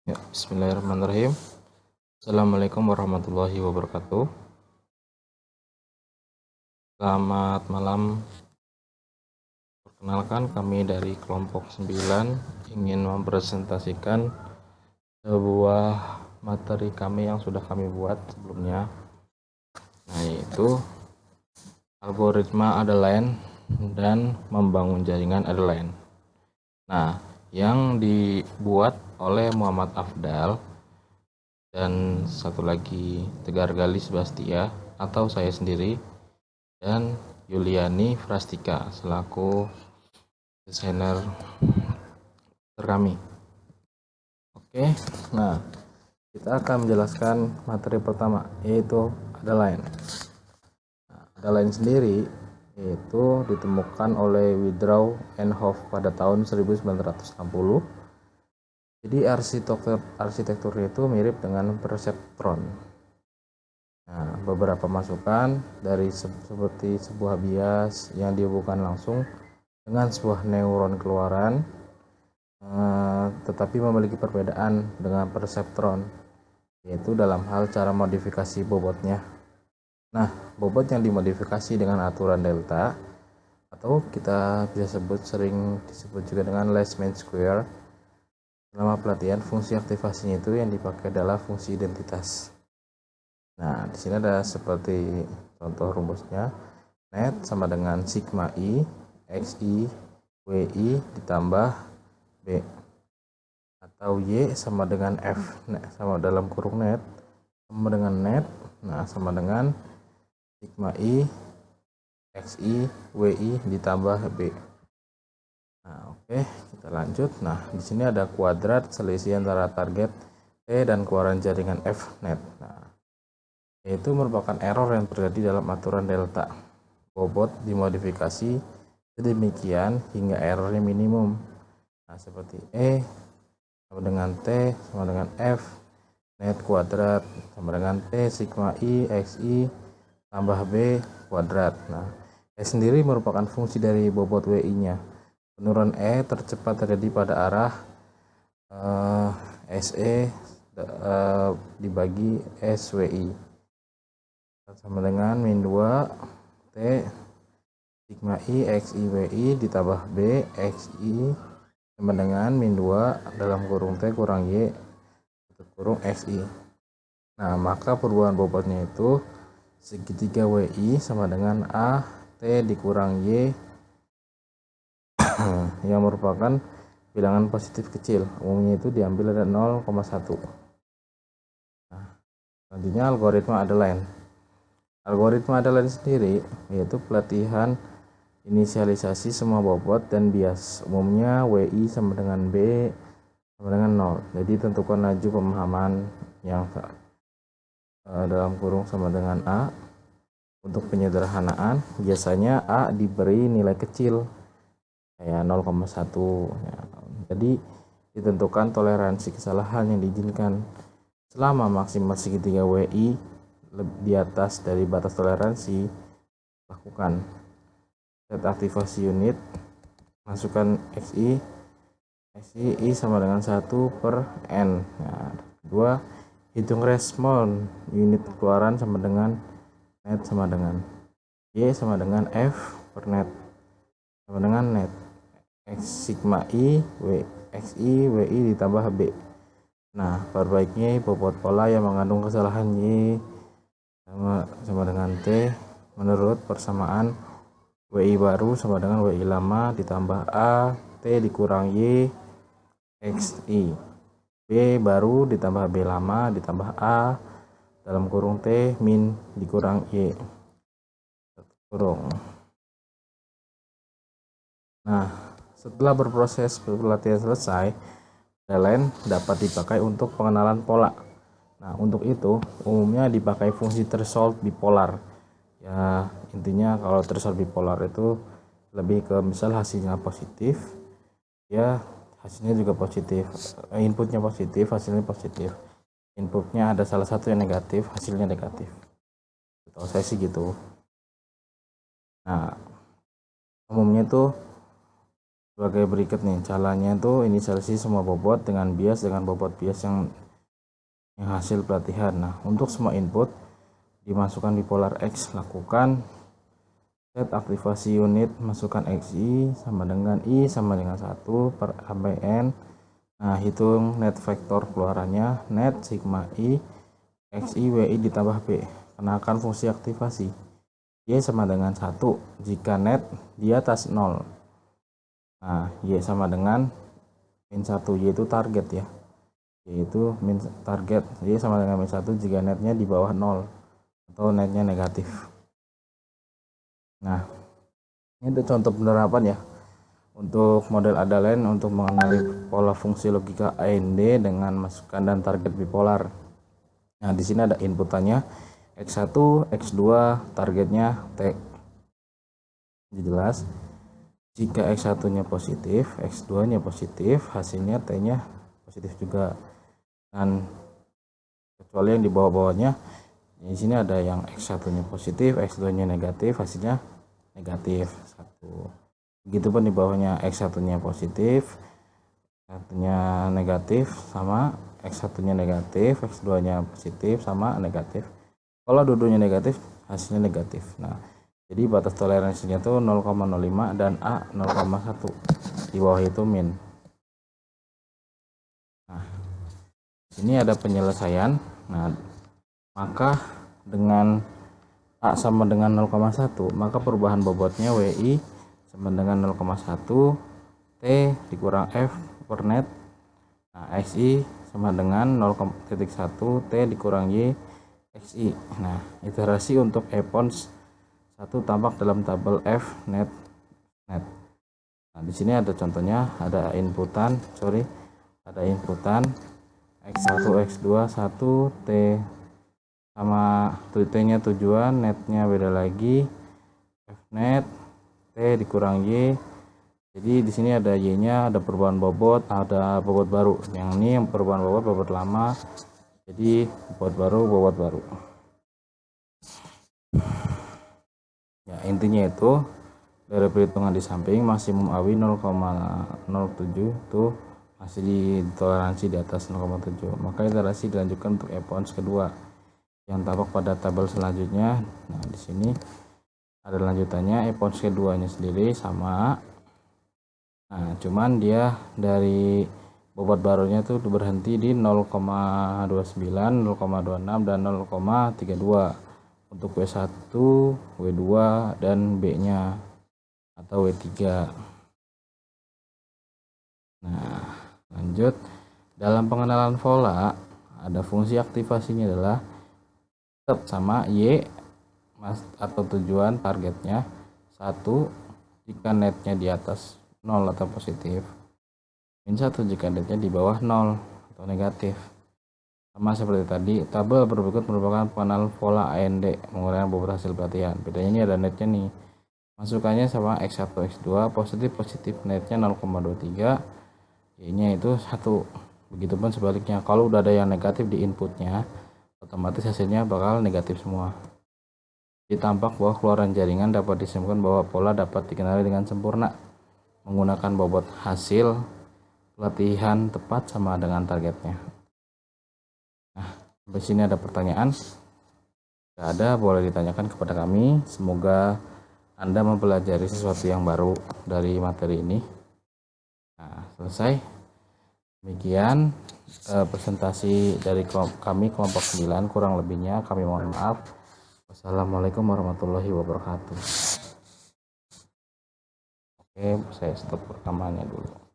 Ya, bismillahirrahmanirrahim. Assalamualaikum warahmatullahi wabarakatuh. Selamat malam. Perkenalkan, kami dari kelompok 9 ingin mempresentasikan sebuah materi kami yang sudah kami buat sebelumnya. Nah, yaitu algoritma Adeline dan membangun jaringan Adeline. Nah, yang dibuat oleh Muhammad Afdal dan satu lagi Tegar Gali Sebastia atau saya sendiri, dan Yuliani Frastika selaku desainer kami. Oke, nah kita akan menjelaskan materi pertama, yaitu Adeline. Adeline sendiri yaitu ditemukan oleh Woodrow and Hopf pada tahun 1960. Jadi arsitekturnya itu mirip dengan perseptron. Nah, beberapa masukan dari seperti sebuah bias yang dihubungkan langsung dengan sebuah neuron keluaran, tetapi memiliki perbedaan dengan perseptron, yaitu dalam hal cara modifikasi bobotnya. Nah, bobot yang dimodifikasi dengan aturan delta, atau kita bisa sering disebut juga dengan Leishman square. Selama pelatihan, fungsi aktivasinya itu yang dipakai adalah fungsi identitas. Nah, di sini ada seperti contoh rumusnya. Net sama dengan sigma I XI WI ditambah B, atau Y sama dengan F, sama dalam kurung net sama dengan net, nah sama dengan sigma I XI WI ditambah B. Nah, oke, kita lanjut. Nah, di sini ada kuadrat selisih antara target T dan keluaran jaringan F net. Nah, yaitu merupakan error yang terjadi dalam aturan delta. Bobot dimodifikasi sedemikian hingga errornya minimum. Nah, seperti E sama dengan T sama dengan F net kuadrat sama dengan T sigma I XI tambah B kuadrat. Nah, E sendiri merupakan fungsi dari bobot WI-nya. Penurunan E tercepat terjadi pada arah SE dibagi SWI sama dengan min 2 T sigma I XI WI ditambah B XI sama dengan min 2 dalam kurung T kurang Y kurung XI. Nah, maka perubahan bobotnya itu segitiga WI sama dengan A T dikurang Y yang merupakan bilangan positif kecil. Umumnya itu diambil ada 0,1. Nah, selanjutnya algoritma Adeline. Algoritma Adeline sendiri yaitu pelatihan inisialisasi semua bobot dan bias. Umumnya WI sama dengan B sama dengan 0. Jadi tentukan laju pemahaman yang dalam kurung sama dengan A. Untuk penyederhanaan, biasanya A diberi nilai kecil kayak 0,1. Ya, jadi ditentukan toleransi kesalahan yang diizinkan selama maksimal segitiga WI di atas dari batas toleransi. Lakukan set aktivasi unit, masukkan XI I sama dengan 1/n. Nah, kedua, hitung respon unit keluaran sama dengan net sama dengan Y sama dengan F per net sama dengan net X sigma I XI WI ditambah B. Nah, perbaiki bobot pola yang mengandung kesalahan Y sama dengan T menurut persamaan WI baru sama dengan WI lama ditambah A T dikurang Y XI B baru ditambah B lama ditambah A dalam kurung T min dikurang Y kurung. Nah, setelah berproses pelatihan selesai, Adeline dapat dipakai untuk pengenalan pola. Nah, untuk itu umumnya dipakai fungsi threshold bipolar. Ya, intinya kalau threshold bipolar itu lebih ke misal hasilnya positif, ya hasilnya juga positif. Inputnya positif, hasilnya positif. Inputnya ada salah satu yang negatif, hasilnya negatif. Kalau saya sih gitu. Nah, umumnya itu sebagai berikut nih. Caranya itu inisialisasi semua bobot dengan bias bobot bias yang hasil pelatihan. Nah, untuk semua input dimasukkan bipolar X, lakukan set aktivasi unit, masukkan XI sama dengan I sama dengan 1 per sampai N. Nah, hitung net vektor keluarannya, net sigma I XI WI ditambah B. Kenakan fungsi aktivasi Y sama dengan 1 jika net di atas 0. Nah, Y sama dengan min 1, Y itu target ya, yaitu min target. Y sama dengan min 1 jika netnya di bawah 0 atau netnya negatif. Nah, ini itu contoh penerapan ya untuk model Adalain untuk mengenali pola fungsi logika AND dengan masukan dan target bipolar. Nah, di sini ada inputannya X1, X2, targetnya T. Jelas. Jika X1-nya positif, X2-nya positif, hasilnya T-nya positif juga. Dan kecuali yang di bawah-bawahnya, di sini ada yang X1-nya positif, X2-nya negatif, hasilnya negatif 1. Begitupun di bawahnya X1-nya positif, X1-nya negatif sama X1-nya negatif, X2-nya positif sama negatif. Kalau dua-duanya negatif, hasilnya negatif. Nah, jadi batas toleransinya itu 0,05 dan A 0,1. Di bawah itu min. Nah, ini ada penyelesaian. Nah, maka dengan A sama dengan 0,1, maka perubahan bobotnya WI sama dengan 0,1 T dikurang F per net. Nah, XI sama dengan 0,1 T dikurang Y XI. Nah, iterasi untuk EPONS 1 tampak dalam tabel F net. Nah, di sini ada contohnya, ada inputan X1, X2, 1 T sama T-nya tujuan, netnya beda lagi, F net T dikurang Y. Jadi di sini ada Y-nya, ada perubahan bobot, ada bobot baru. Yang ini yang perubahan bobot lama. Jadi bobot baru. Ya, intinya itu dari perhitungan di samping maksimum AWI 0,07 itu masih di toleransi di atas 0,7. Maka iterasi dilanjutkan untuk EPONS kedua yang tampak pada tabel selanjutnya. Nah, di sini ada lanjutannya. EPONS keduanya sendiri sama. Nah, cuman dia dari bobot barunya itu berhenti di 0,29, 0,26 dan 0,32 untuk W1, W2 dan B-nya atau W3. Nah, lanjut. Dalam pengenalan pola, ada fungsi aktivasinya adalah tetap sama Y atau tujuan targetnya 1 jika netnya di atas 0 atau positif, min 1 jika netnya di bawah 0 atau negatif. Sama seperti tadi, tabel berikut merupakan pengenalan pola AND menguraikan bobot hasil pelatihan. Bedanya ini ada netnya nih. Masukannya sama X1, X2, positif netnya 0,23, Y-nya itu 1. Begitupun sebaliknya, kalau udah ada yang negatif di inputnya, otomatis hasilnya bakal negatif semua. Jadi tampak bahwa keluaran jaringan dapat disimpulkan bahwa pola dapat dikenali dengan sempurna menggunakan bobot hasil pelatihan tepat sama dengan targetnya. Nah, sampai sini ada pertanyaan? Jika ada, boleh ditanyakan kepada kami. Semoga Anda mempelajari sesuatu yang baru dari materi ini. Nah, selesai. Demikian presentasi dari kami kelompok 9, kurang lebihnya kami mohon maaf. Wassalamualaikum warahmatullahi wabarakatuh. Oke, saya stop rekamannya dulu.